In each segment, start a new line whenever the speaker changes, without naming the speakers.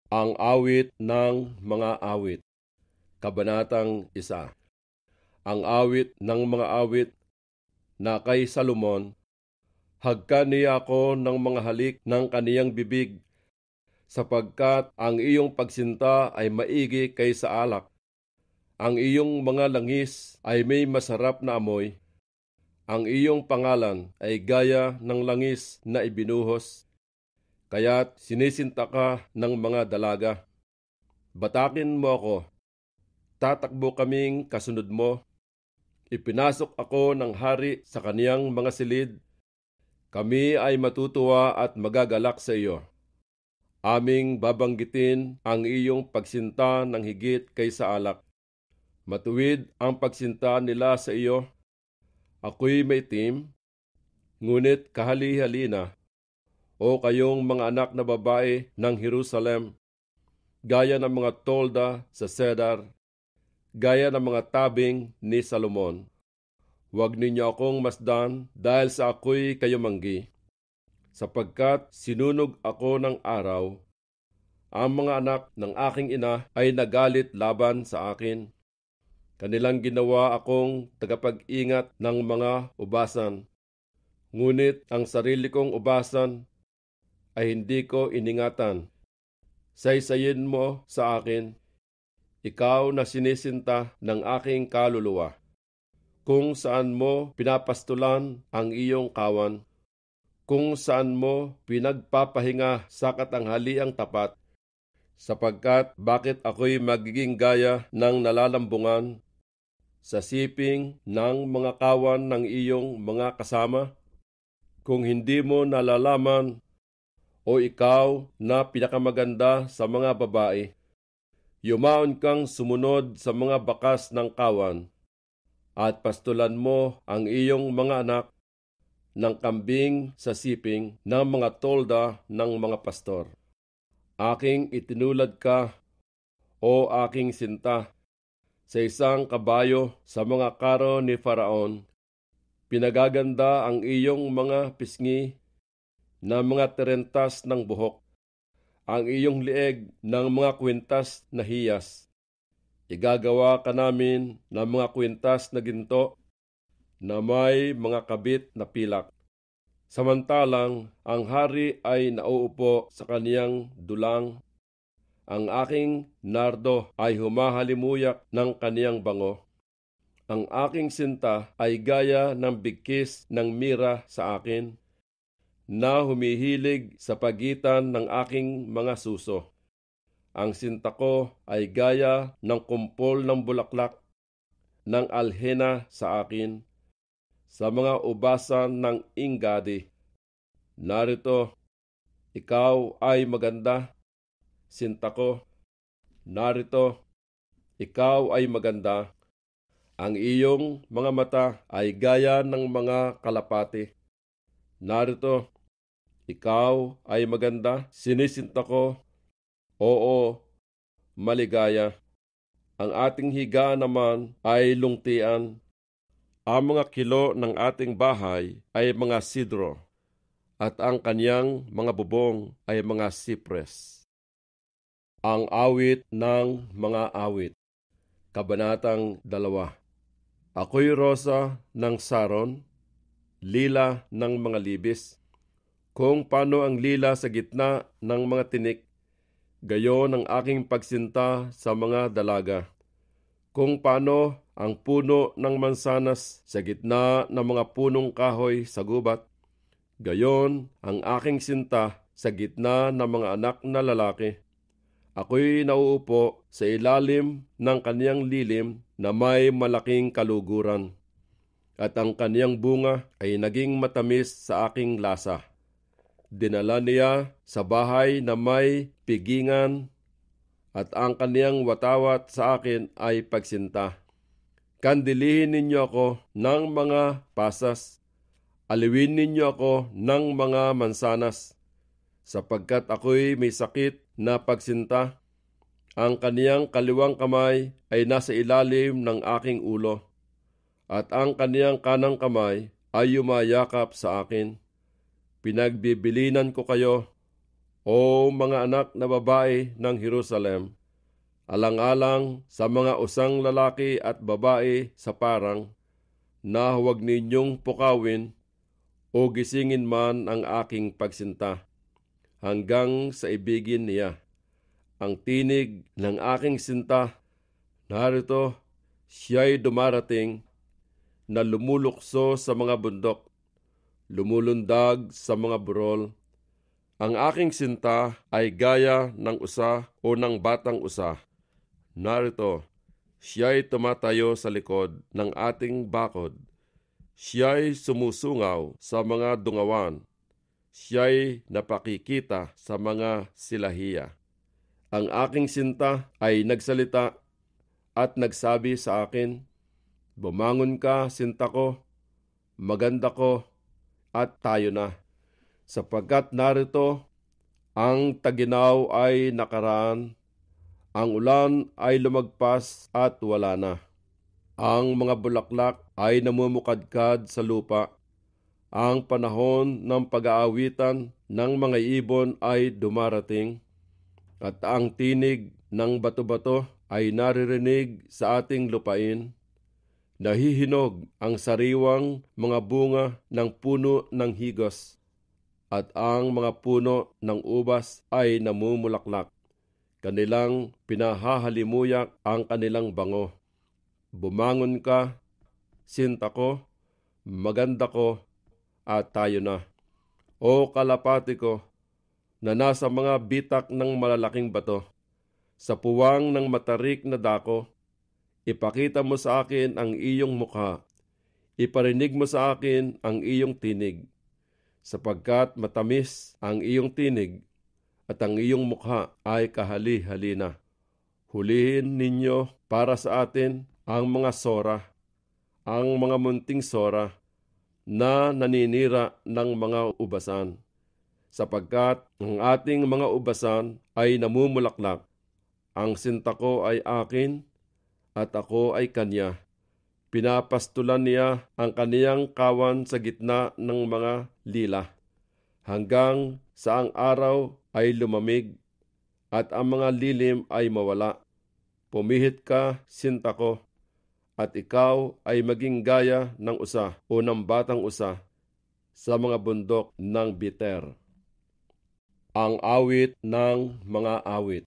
Ang awit ng mga awit, Kabanatang 1. Ang awit ng mga awit na kay Salomon, hagkan niya ako ng mga halik ng kaniyang bibig, sapagkat ang iyong pagsinta ay maigi kaysa alak. Ang iyong mga langis ay may masarap na amoy. Ang iyong pangalan ay gaya ng langis na ibinuhos, kaya't sinisinta ka ng mga dalaga. Batakin mo ako, tatakbo kaming kasunod mo. Ipinasok ako ng hari sa kaniyang mga silid. Kami ay matutuwa at magagalak sa iyo. Aming babanggitin ang iyong pagsinta ng higit kaysa alak. Matuwid ang pagsinta nila sa iyo. Ako'y maitim, ngunit kahali-halina, o kayong mga anak na babae ng Jerusalem, gaya ng mga tolda sa Cedar, gaya ng mga tabing ni Salomon. Huwag ninyo akong masdan dahil sa ako'y kayumanggi, sapagkat sinunog ako ng araw. Ang mga anak ng aking ina ay nagalit laban sa akin. Kanilang ginawa akong tagapag-ingat ng mga ubasan, ngunit ang sarili kong ubasan ay hindi ko iningatan. Saysayin mo sa akin, ikaw na sinisinta ng aking kaluluwa, kung saan mo pinapastulan ang iyong kawan, kung saan mo pinagpapahinga sa katanghaliang tapat, sapagkat bakit ako'y magiging gaya ng nalalambungan sa siping ng mga kawan ng iyong mga kasama? Kung hindi mo nalalaman, o ikaw na pinakamaganda sa mga babae, yumaon kang sumunod sa mga bakas ng kawan, at pastulan mo ang iyong mga anak ng kambing sa siping ng mga tolda ng mga pastor. Aking itinulad ka, o aking sinta, sa isang kabayo sa mga karo ni Faraon. Pinagaganda ang iyong mga pisngi na mga terentas ng buhok, ang iyong lieg ng mga kwintas na hiyas. Igagawa ka namin ng mga kwintas na ginto na may mga kabit na pilak. Samantalang ang hari ay nauupo sa kaniyang dulang, ang aking nardo ay humahalimuyak ng kaniyang bango. Ang aking sinta ay gaya ng bigkis ng mira sa akin, na humihilig sa pagitan ng aking mga suso. Ang sinta ko ay gaya ng kumpol ng bulaklak ng alhena sa akin, sa mga ubasan ng Ingadi. Narito, ikaw ay maganda, sinta ko. Narito, ikaw ay maganda. Ang iyong mga mata ay gaya ng mga kalapati. Narito, ikaw ay maganda, sinisinta ko. Oo, maligaya. Ang ating higa naman ay lungtian. Ang mga kilo ng ating bahay ay mga sidro, at ang kaniyang mga bubong ay mga sipres. Ang awit ng mga awit, Kabanatang 2. Ako'y rosa ng Saron, lila ng mga libis. Kung paano ang lila sa gitna ng mga tinik, gayon ang aking pagsinta sa mga dalaga. Kung paano ang puno ng mansanas sa gitna ng mga punong kahoy sa gubat, gayon ang aking sinta sa gitna ng mga anak na lalaki. Ako'y nauupo sa ilalim ng kaniyang lilim na may malaking kaluguran, at ang kaniyang bunga ay naging matamis sa aking lasa. Dinala niya sa bahay na may pigingan, at ang kaniyang watawat sa akin ay pagsinta. Kandilihin ninyo ako ng mga pasas, aliwin ninyo ako ng mga mansanas, sapagkat ako'y may sakit na pagsinta. Ang kaniyang kaliwang kamay ay nasa ilalim ng aking ulo, at ang kaniyang kanang kamay ay yumayakap sa akin. Pinagbibilinan ko kayo, O mga anak na babae ng Jerusalem, alang-alang sa mga usang lalaki at babae sa parang, na huwag ninyong pukawin o gisingin man ang aking pagsinta, hanggang sa ibigin niya. Ang tinig ng aking sinta, narito, siya'y dumarating, na lumulukso sa mga bundok, lumulundag sa mga burol. Ang aking sinta ay gaya ng usa o ng batang usa. Narito, siya'y tumatayo sa likod ng ating bakod. Siya'y sumusungaw sa mga dungawan. Siya'y napakikita sa mga silahiya. Ang aking sinta ay nagsalita at nagsabi sa akin, "Bumangon ka, sinta ko, maganda ko, at tayo na. Sapagkat narito, ang taginaw ay nakaraan, ang ulan ay lumagpas at wala na. Ang mga bulaklak ay namumukadkad sa lupa. Ang panahon ng pag-aawitan ng mga ibon ay dumarating, at ang tinig ng bato-bato ay naririnig sa ating lupain. Nahihinog ang sariwang mga bunga ng puno ng higos, at ang mga puno ng ubas ay namumulaklak. Kanilang pinahahalimuyak ang kanilang bango. Bumangon ka, sinta ko, maganda ko, at tayo na. O kalapati ko, na nasa mga bitak ng malalaking bato, sa puwang ng matarik na dako, ipakita mo sa akin ang iyong mukha, iparinig mo sa akin ang iyong tinig, sapagkat matamis ang iyong tinig at ang iyong mukha ay kahali-halina. Hulihin ninyo para sa atin ang mga sora, ang mga munting sora na naninira ng mga ubasan, sapagkat ang ating mga ubasan ay namumulaklak. Ang sinta ko ay akin at ako ay kanya. Pinapastulan niya ang kaniyang kawan sa gitna ng mga lila, hanggang sa ang araw ay lumamig at ang mga lilim ay mawala. Pumihit ka, sinta ko, at ikaw ay maging gaya ng usa o ng batang usa sa mga bundok ng Biter. Ang awit ng mga awit,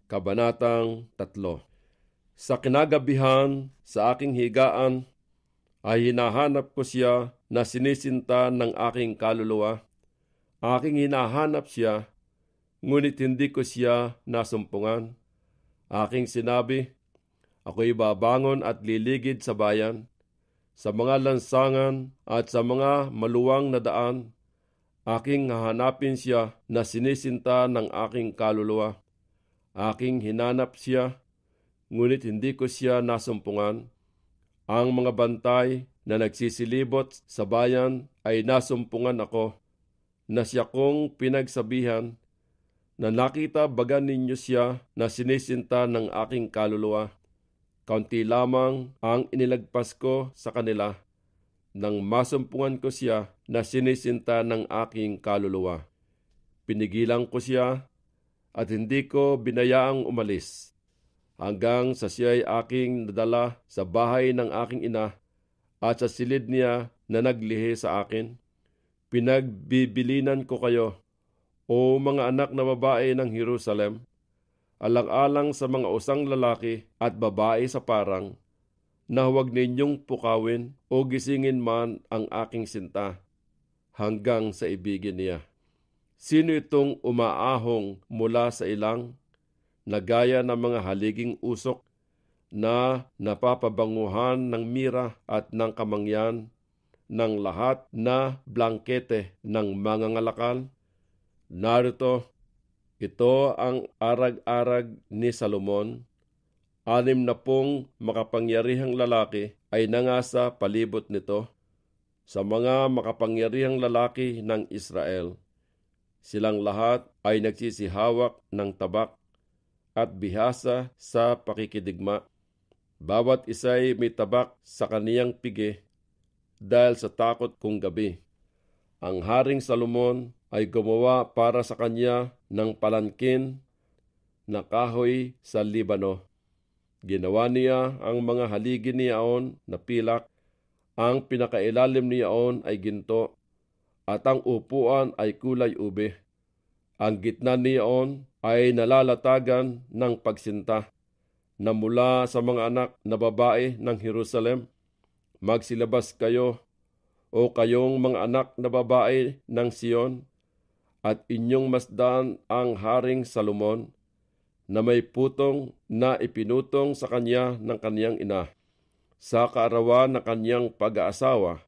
Kabanatang 3. Sa kinagabihan sa aking higaan ay hinahanap ko siya na sinisinta ng aking kaluluwa. Aking hinahanap siya, ngunit hindi ko siya nasumpungan. Aking sinabi, ako'y babangon at liligid sa bayan, sa mga lansangan at sa mga maluwang na daan. Aking hahanapin siya na sinisinta ng aking kaluluwa. Aking hinanap siya, ngunit hindi ko siya nasumpungan. Ang mga bantay na nagsisilibot sa bayan ay nasumpungan ako, na siya kong pinagsabihan, na nakita baga ninyo siya na sinisinta ng aking kaluluwa. Kaunti lamang ang inilagpas ko sa kanila, nang masumpungan ko siya na sinisinta ng aking kaluluwa. Pinigilan ko siya at hindi ko binayaang umalis, hanggang sa siya'y aking nadala sa bahay ng aking ina at sa silid niya na naglihi sa akin. Pinagbibilinan ko kayo, o mga anak na babae ng Jerusalem, alang-alang sa mga usang lalaki at babae sa parang, na huwag ninyong pukawin o gisingin man ang aking sinta, hanggang sa ibigin niya. Sino itong umaahong mula sa ilang, na gaya ng mga haliging usok, na napapabanguhan ng mira at ng kamangyan, ng lahat na blankete ng mga ngalakal? Narito, ito ang arag-arag ni Salomon. 60 makapangyarihang lalaki ay nangasa palibot nito, sa mga makapangyarihang lalaki ng Israel. Silang lahat ay nagsisihawak ng tabak at bihasa sa pakikidigma. Bawat isa'y may tabak sa kaniyang pigi, dahil sa takot kong gabi. Ang Haring Salomon ay gumawa para sa kanya ng palangkin na kahoy sa Libano. Ginawa niya ang mga haligi niyaon na pilak, ang pinakailalim niyaon ay ginto, at ang upuan ay kulay ube. Ang gitna niyaon ay nalalatagan ng pagsinta na mula sa mga anak na babae ng Jerusalem. Magsilabas kayo, o kayong mga anak na babae ng Sion, at inyong masdan ang Haring Salomon, na may putong na ipinutong sa kanya ng kaniyang ina, sa kaarawan ng kaniyang pag-aasawa,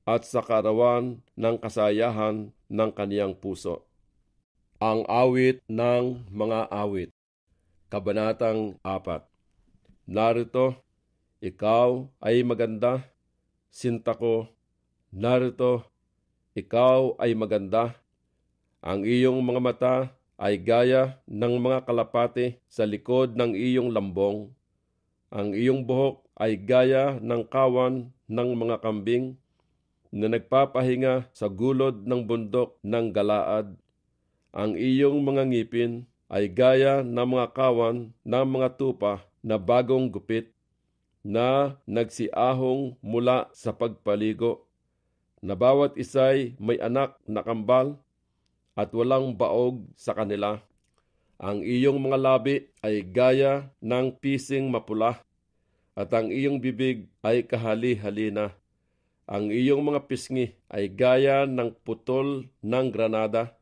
at sa kaarawan ng kasayahan ng kaniyang puso. Ang awit ng mga awit, Kabanatang 4. Narito, ikaw ay maganda, sinta ko. Narito, ikaw ay maganda. Ang iyong mga mata ay gaya ng mga kalapate sa likod ng iyong lambong. Ang iyong buhok ay gaya ng kawan ng mga kambing na nagpapahinga sa gulod ng bundok ng Galaad. Ang iyong mga ngipin ay gaya ng mga kawan ng mga tupa na bagong gupit, na nagsiahong mula sa pagpaligo, na bawat isa'y may anak na kambal at walang baog sa kanila. Ang iyong mga labi ay gaya ng pising mapula, at ang iyong bibig ay kahali-halina. Ang iyong mga pisngi ay gaya ng putol ng granada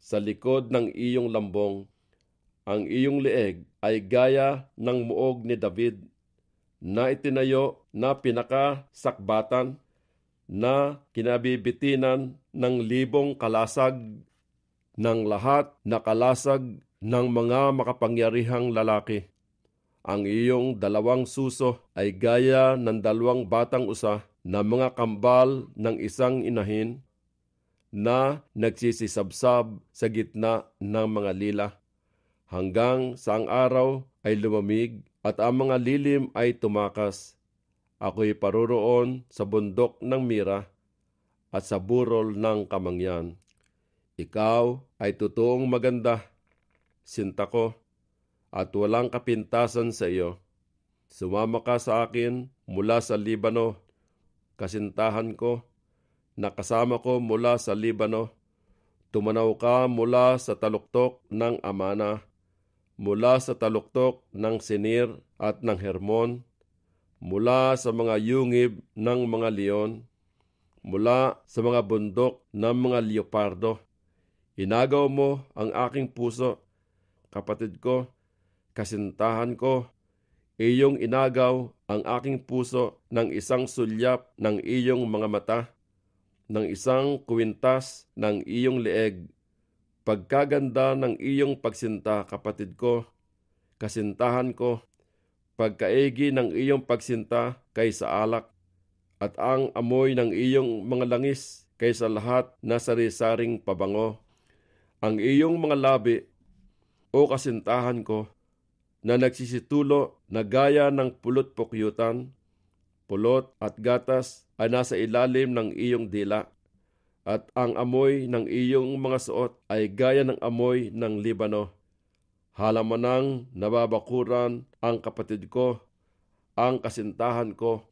sa likod ng iyong lambong. Ang iyong leeg ay gaya ng muog ni David, na itinayo na pinakasakbatan, na kinabibitinan ng libong kalasag, ng lahat na kalasag ng mga makapangyarihang lalaki. Ang iyong dalawang suso ay gaya ng dalawang batang usa na mga kambal ng isang inahin, na nagsisisabsab sa gitna ng mga lila, hanggang sa ang araw ay lumamig at ang mga lilim ay tumakas. Ako'y paroroon sa bundok ng mira at sa burol ng kamangyan. Ikaw ay totoong maganda, sinta ko, at walang kapintasan sa iyo. Sumama ka sa akin mula sa Libano, kasintahan ko, nakasama ko mula sa Libano. Tumanaw ka mula sa taluktok ng Amana, mula sa taluktok ng Sinir at ng Hermon, mula sa mga yungib ng mga leon, mula sa mga bundok ng mga leopardo. Inagaw mo ang aking puso, kapatid ko, kasintahan ko. Iyong inagaw ang aking puso ng isang sulyap ng iyong mga mata, ng isang kuwintas ng iyong leeg. Pagkaganda ng iyong pagsinta, kapatid ko, kasintahan ko, pagkaigi ng iyong pagsinta kaysa alak, at ang amoy ng iyong mga langis kaysa lahat na sari-saring pabango. Ang iyong mga labi, o kasintahan ko, na nagsisitulo na gaya ng pulot-pukyutan, pulot at gatas ay nasa ilalim ng iyong dila, at ang amoy ng iyong mga suot ay gaya ng amoy ng Libano. Halamanang nababakuran ang kapatid ko, ang kasintahan ko,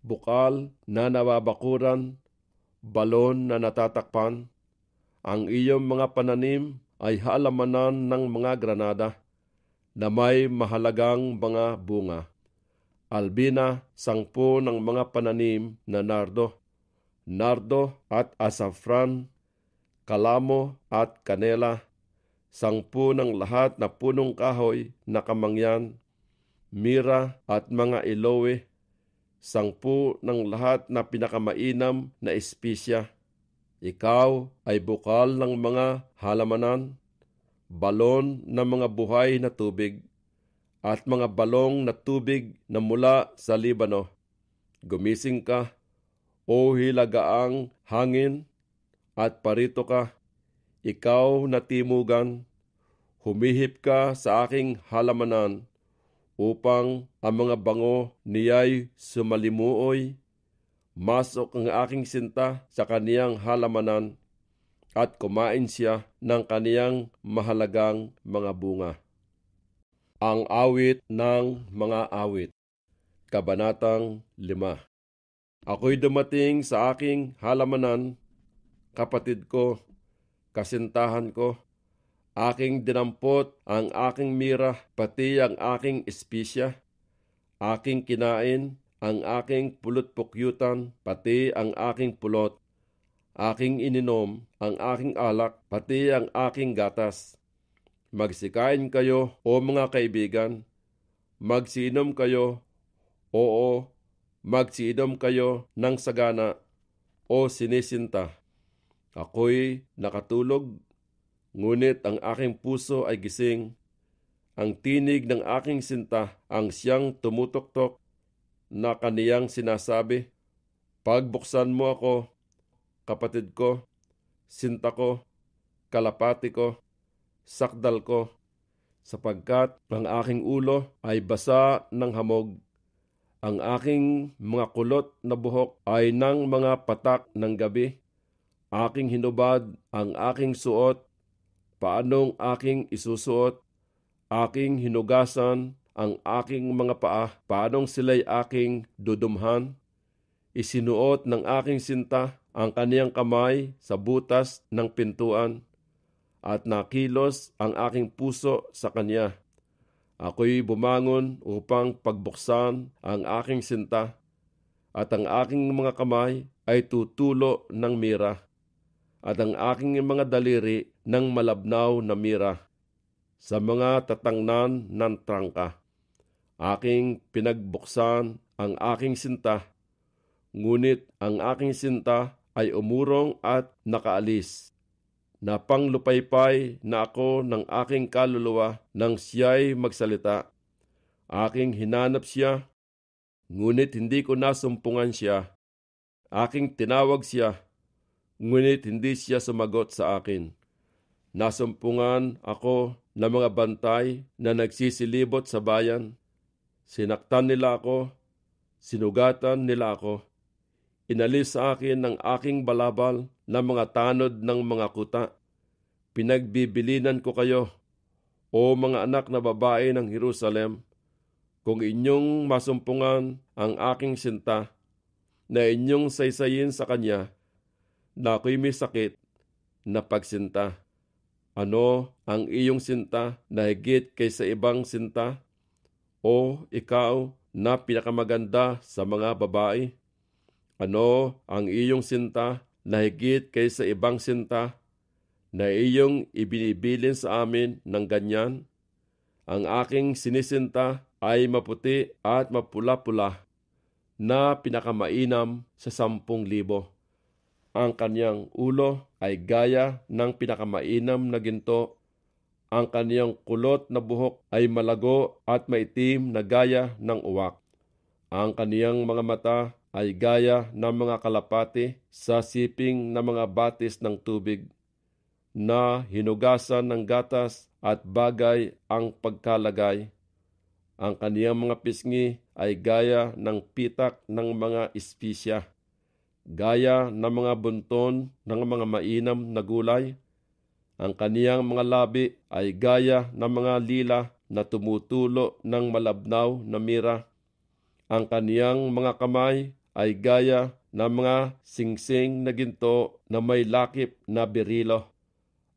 bukal na nababakuran, balon na natatakpan. Ang iyong mga pananim ay halamanan ng mga granada, na may mahalagang mga bunga. Albina, 10 ng mga pananim na nardo at asafran, kalamo at kanela, 10 ng lahat na punong kahoy na kamangyan, mira at mga ilowe, 10 ng lahat na pinakamainam na espesya. Ikaw ay bukal ng mga halamanan, balon ng mga buhay na tubig, at mga balong na tubig na mula sa Libano. Gumising ka, o hilagaang hangin, at parito ka, ikaw na timugan. Humihip ka sa aking halamanan, upang ang mga bango niya'y sumalimuoy. Masok ang aking sinta sa kaniyang halamanan, at kumain siya ng kaniyang mahalagang mga bunga. Ang awit ng mga awit, Kabanatang 5. Ako'y dumating sa aking halamanan, kapatid ko, kasintahan ko, aking dinampot ang aking mira, pati ang aking espesya, aking kinain ang aking pulot-pukyutan, pati ang aking pulot, aking ininom ang aking alak, pati ang aking gatas. Magsikain kayo, o mga kaibigan, magsiinom kayo, oo, magsiinom kayo ng sagana, o sinisinta. Ako'y nakatulog, ngunit ang aking puso ay gising. Ang tinig ng aking sinta ang siyang tumutuktok na kaniyang sinasabi, pagbuksan mo ako, kapatid ko, sinta ko, kalapati ko, sakdal ko, sapagkat ang aking ulo ay basa ng hamog. Ang aking mga kulot na buhok ay ng mga patak ng gabi. Aking hinubad ang aking suot, paanong aking isusuot? Aking hinugasan ang aking mga paa, paanong sila'y aking dudumhan? Isinuot ng aking sinta ang kaniyang kamay sa butas ng pintuan, at nakilos ang aking puso sa kanya. Ako'y bumangon upang pagbuksan ang aking sinta, at ang aking mga kamay ay tutulo ng mira, at ang aking mga daliri ng malabnaw na mira. Sa mga tatangnan ng trangka, aking pinagbuksan ang aking sinta, ngunit ang aking sinta ay umurong at nakaalis. Napanglupaypay na ako ng aking kaluluwa nang siya'y magsalita. Aking hinanap siya, ngunit hindi ko nasumpungan siya. Aking tinawag siya, ngunit hindi siya sumagot sa akin. Nasumpungan ako ng mga bantay na nagsisilibot sa bayan. Sinaktan nila ako, sinugatan nila ako. Inalis sa akin ng aking balabal na mga tanod ng mga kuta. Pinagbibilinan ko kayo, o mga anak na babae ng Jerusalem, kung inyong masumpungan ang aking sinta, na inyong saysayin sa kanya, na ako'y may sakit na pagsinta. Ano ang iyong sinta na higit kaysa ibang sinta? O ikaw na pinakamaganda sa mga babae? Ano ang iyong sinta na higit kaysa ibang sinta na iyong ibinibilin sa amin ng ganyan? Ang aking sinisinta ay maputi at mapula-pula, na pinakamainam sa 10,000. Ang kaniyang ulo ay gaya ng pinakamainam na ginto. Ang kaniyang kulot na buhok ay malago at maitim na gaya ng uwak. Ang kaniyang mga mata ay gaya ng mga kalapati sa siping na mga batis ng tubig, na hinugasan ng gatas at bagay ang pagkalagay. Ang kaniyang mga pisngi ay gaya ng pitak ng mga espesya, gaya ng mga bunton ng mga mainam na gulay. Ang kaniyang mga labi ay gaya ng mga lila na tumutulo ng malabnaw na mira. Ang kaniyang mga kamay ay gaya ng mga singsing na ginto na may lakip na berilo.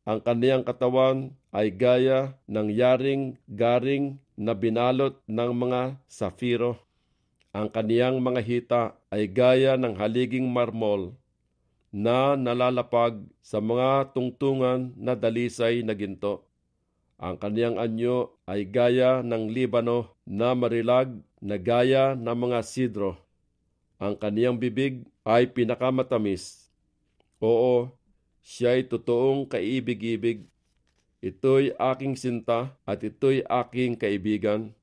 Ang kaniyang katawan ay gaya ng yaring garing na binalot ng mga safiro. Ang kaniyang mga hita ay gaya ng haliging marmol na nalalapag sa mga tungtungan na dalisay na ginto. Ang kaniyang anyo ay gaya ng Libano na marilag na gaya ng mga sidro. Ang kaniyang bibig ay pinakamatamis. Oo, siya'y totoong kaibig-ibig. Ito'y aking sinta at ito'y aking kaibigan.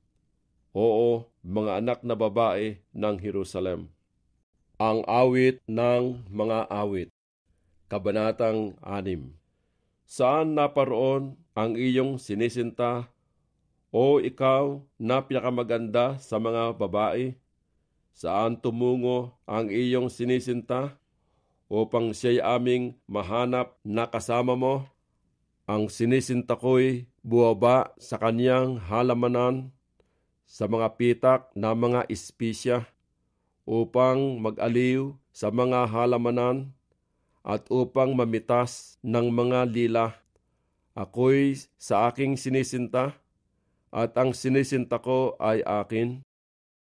Oo, mga anak na babae ng Jerusalem. Ang awit ng mga awit, Kabanatang 6. Saan naparoon ang iyong sinisinta, o ikaw na pinakamaganda sa mga babae? Saan tumungo ang iyong sinisinta, upang siya'y aming mahanap na kasama mo. Ang sinisinta ko'y buwaba sa kaniyang halamanan sa mga pitak na mga espesya upang mag-aliw sa mga halamanan at upang mamitas ng mga lila. Ako'y sa aking sinisinta at ang sinisinta ko ay akin.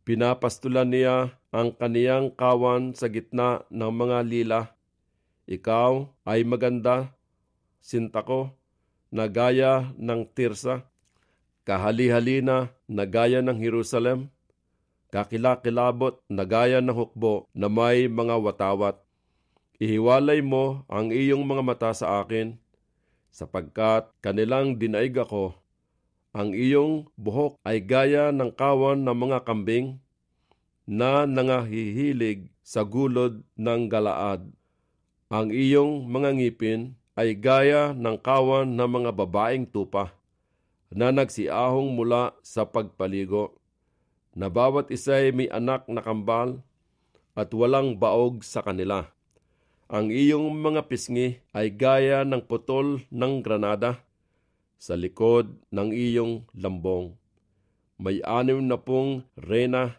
Pinapastulan niya ang kaniyang kawan sa gitna ng mga lila. Ikaw ay maganda, sinta ko, na gaya ng Tirsa, kahali-halina na gaya ng Jerusalem, kakilakilabot na gaya ng hukbo na may mga watawat. Ihiwalay mo ang iyong mga mata sa akin, sapagkat kanilang dinaig ako. Ang iyong buhok ay gaya ng kawan ng mga kambing na nangahihilig sa gulod ng Galaad. Ang iyong mga ngipin ay gaya ng kawan ng mga babaeng tupa na nagsiahong mula sa pagpaligo, na bawat isa'y may anak na kambal at walang baog sa kanila. Ang iyong mga pisngi ay gaya ng putol ng granada sa likod ng iyong lambong. May 60 reyna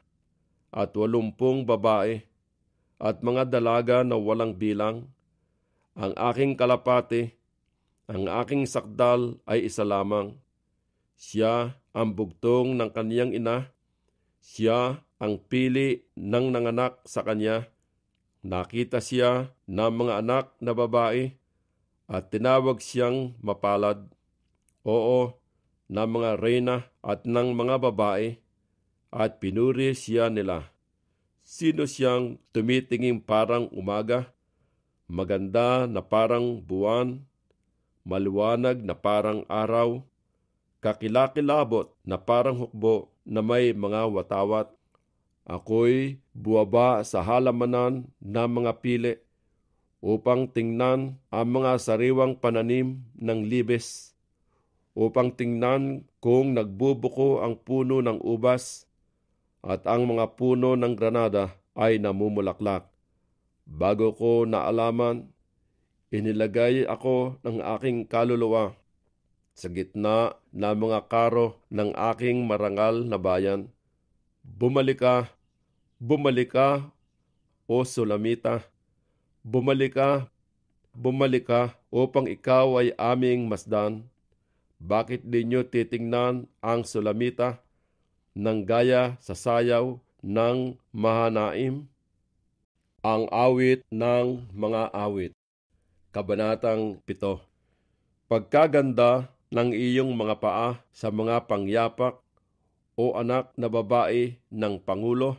at 80 babae at mga dalaga na walang bilang. Ang aking kalapati, ang aking sakdal ay isa lamang. Siya ang bugtong ng kaniyang ina. Siya ang pili ng nanganak sa kanya. Nakita siya ng mga anak na babae at tinawag siyang mapalad. Oo, ng mga reyna at ng mga babae, at pinuri siya nila. Sino siyang tumitingin parang umaga, maganda na parang buwan, maliwanag na parang araw, kakilakilabot na parang hukbo na may mga watawat. Ako'y buwaba sa halamanan ng mga pili upang tingnan ang mga sariwang pananim ng libes, upang tingnan kung nagbubuko ang puno ng ubas at ang mga puno ng granada ay namumulaklak. Bago ko naalaman, inilagay ako ng aking kaluluwa sa gitna ng mga karo ng aking marangal na bayan. Bumalik ka, o Sulamita. Bumalik ka upang ikaw ay aming masdan. Bakit di nyo titingnan ang Sulamita ng gaya sa sayaw ng Mahanaim? Ang awit ng mga awit, Kabanatang 7. Pagkaganda ng iyong mga paa sa mga pangyapak, o anak na babae ng Pangulo.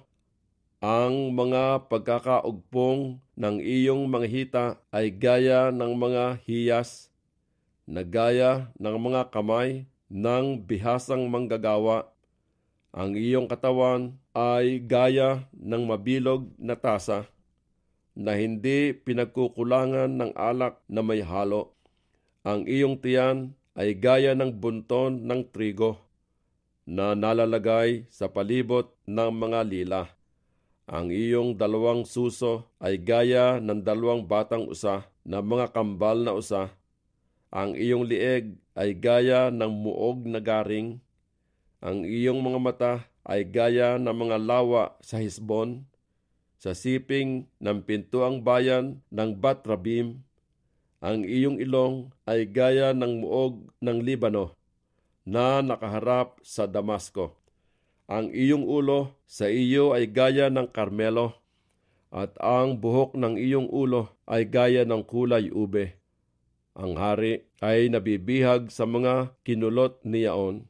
Ang mga pagkakaugpong ng iyong mga hita ay gaya ng mga hiyas, na gaya ng mga kamay ng bihasang manggagawa. Ang iyong katawan ay gaya ng mabilog na tasa, na hindi pinagkukulangan ng alak na may halo. Ang iyong tiyan ay gaya ng bunton ng trigo, na nalalagay sa palibot ng mga lila. Ang iyong 2 suso ay gaya ng 2 batang usa na mga kambal na usa. Ang iyong lieg ay gaya ng muog na garing. Ang iyong mga mata ay gaya ng mga lawa sa Hisbon, sa siping ng pintuang bayan ng Batrabim. Ang iyong ilong ay gaya ng muog ng Libano na nakaharap sa Damasco. Ang iyong ulo sa iyo ay gaya ng Karmelo, at ang buhok ng iyong ulo ay gaya ng kulay ube. Ang hari ay nabibihag sa mga kinulot niyaon.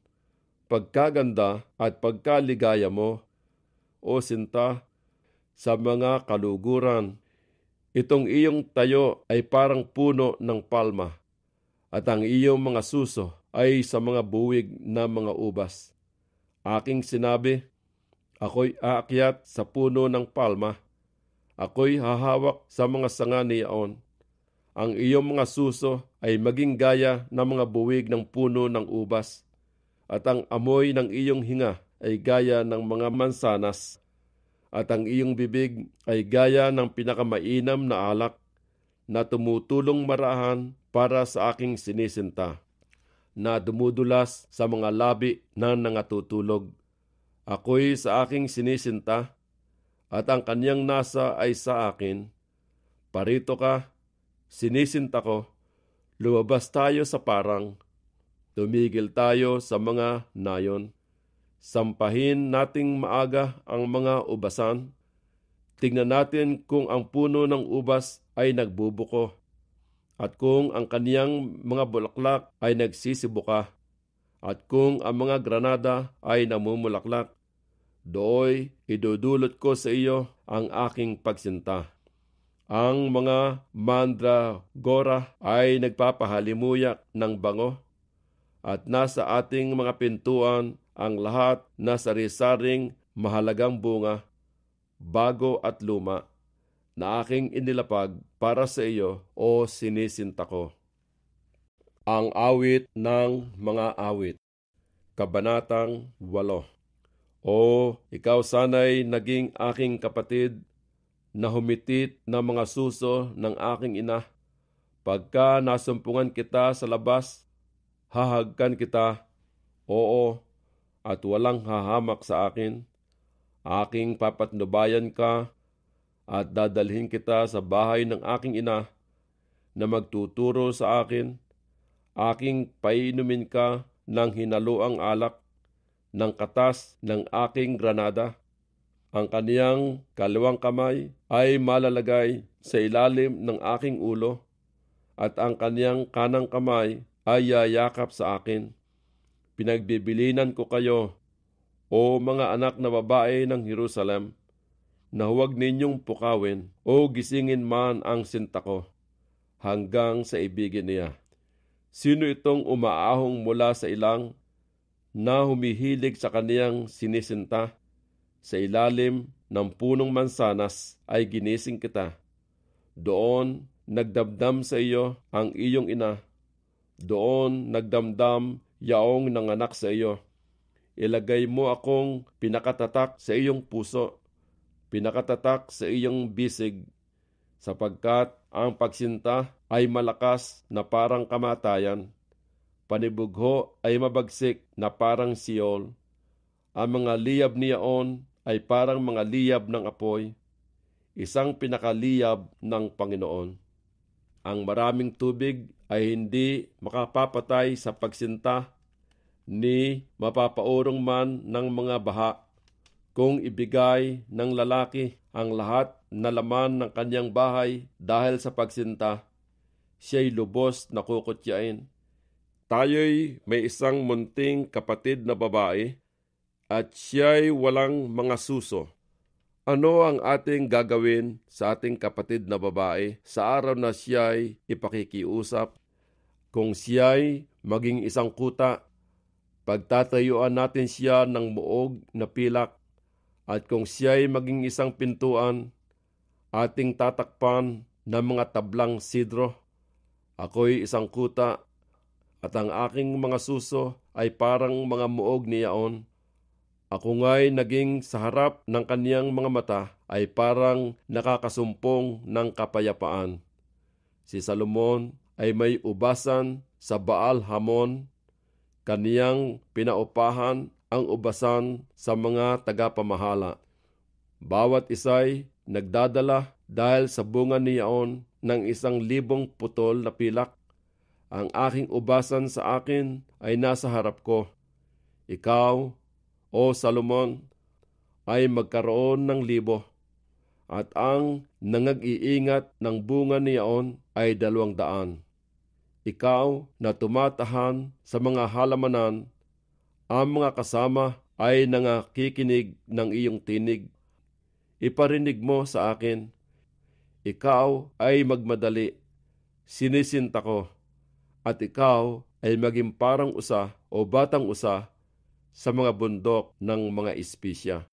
Pagkaganda at pagkaligaya mo, o sinta, sa mga kaluguran. Itong iyong tayo ay parang puno ng palma, at ang iyong mga suso ay sa mga buwig na mga ubas. Aking sinabi, ako'y aakyat sa puno ng palma. Ako'y hahawak sa mga sanga niyaon. Ang iyong mga suso ay maging gaya ng mga buwig ng puno ng ubas, at ang amoy ng iyong hinga ay gaya ng mga mansanas, at ang iyong bibig ay gaya ng pinakamainam na alak, na tumutulong marahan para sa aking sinisinta, na dumudulas sa mga labi na nangatutulog. Ako'y sa aking sinisinta, at ang kanyang nasa ay sa akin. Parito ka, sinisinta ko, lumabas tayo sa parang, tumigil tayo sa mga nayon. Sampahin nating maaga ang mga ubasan. Tingnan natin kung ang puno ng ubas ay nagbubuko, at kung ang kaniyang mga bulaklak ay nagsisibuka, at kung ang mga granada ay namumulaklak. Dooy idudulot ko sa iyo ang aking pagsinta. Ang mga mandragora ay nagpapahalimuyak ng bango, at nasa ating mga pintuan ang lahat na sari-saring mahalagang bunga, bago at luma, na aking inilapag para sa iyo, o sinisinta ko. Ang awit ng mga awit, Kabanatang 8. O ikaw sana'y naging aking kapatid, na humitit na mga suso ng aking ina. Pagka nasumpungan kita sa labas, hahagkan kita, oo, at walang hahamak sa akin. Aking papatnubayan ka, at dadalhin kita sa bahay ng aking ina, na magtuturo sa akin. Aking painumin ka ng hinaluang alak, ng katas ng aking granada. Ang kaniyang kaliwang kamay ay malalagay sa ilalim ng aking ulo, at ang kaniyang kanang kamay ay yayakap sa akin. Pinagbibilinan ko kayo, o mga anak na babae ng Jerusalem, na huwag ninyong pukawin o gisingin man ang sinta ko, hanggang sa ibigin niya. Sino itong umaahong mula sa ilang, na humihilig sa kaniyang sinisinta? Sa ilalim ng punong mansanas ay ginising kita. Doon nagdamdam sa iyo ang iyong ina. Doon nagdamdam yaong nanganak sa iyo. Ilagay mo akong pinakatatak sa iyong puso, pinakatatak sa iyong bisig, sapagkat ang pagsinta ay malakas na parang kamatayan. Panibugho ay mabagsik na parang Siol. Ang mga liyab niyaon ay parang mga liyab ng apoy, isang pinakaliyab ng Panginoon. Ang maraming tubig ay hindi makapapatay sa pagsinta, ni mapapaurong man ng mga baha. Kung ibigay ng lalaki ang lahat na laman ng kanyang bahay dahil sa pagsinta, siya'y lubos na kukutyain. Tayo'y may isang munting kapatid na babae, at siya'y walang mga suso. Ano ang ating gagawin sa ating kapatid na babae sa araw na siya'y ipakikiusap? Kung siya'y maging isang kuta, pagtatayuan natin siya ng muog na pilak, at kung siya'y maging isang pintuan, ating tatakpan ng mga tablang sidro. Ako'y isang kuta, at ang aking mga suso ay parang mga muog niyaon. Ako nga'y naging sa harap ng kaniyang mga mata ay parang nakakasumpong ng kapayapaan. Si Salomon ay may ubasan sa Baal Hamon. Kaniyang pinaupahan ang ubasan sa mga tagapamahala. Bawat isa'y nagdadala dahil sa bunga niyaon ng 1,000 putol na pilak. Ang aking ubasan sa akin ay nasa harap ko. Ikaw, o Salomon, ay magkaroon ng 1,000, at ang nangag-iingat ng bunga niyaon ay 200. Ikaw na tumatahan sa mga halamanan, ang mga kasama ay nangakikinig ng iyong tinig. Iparinig mo sa akin. Ikaw ay magmadali, sinisinta ko, at ikaw ay maging parang usa o batang usa sa mga bundok ng mga espesya.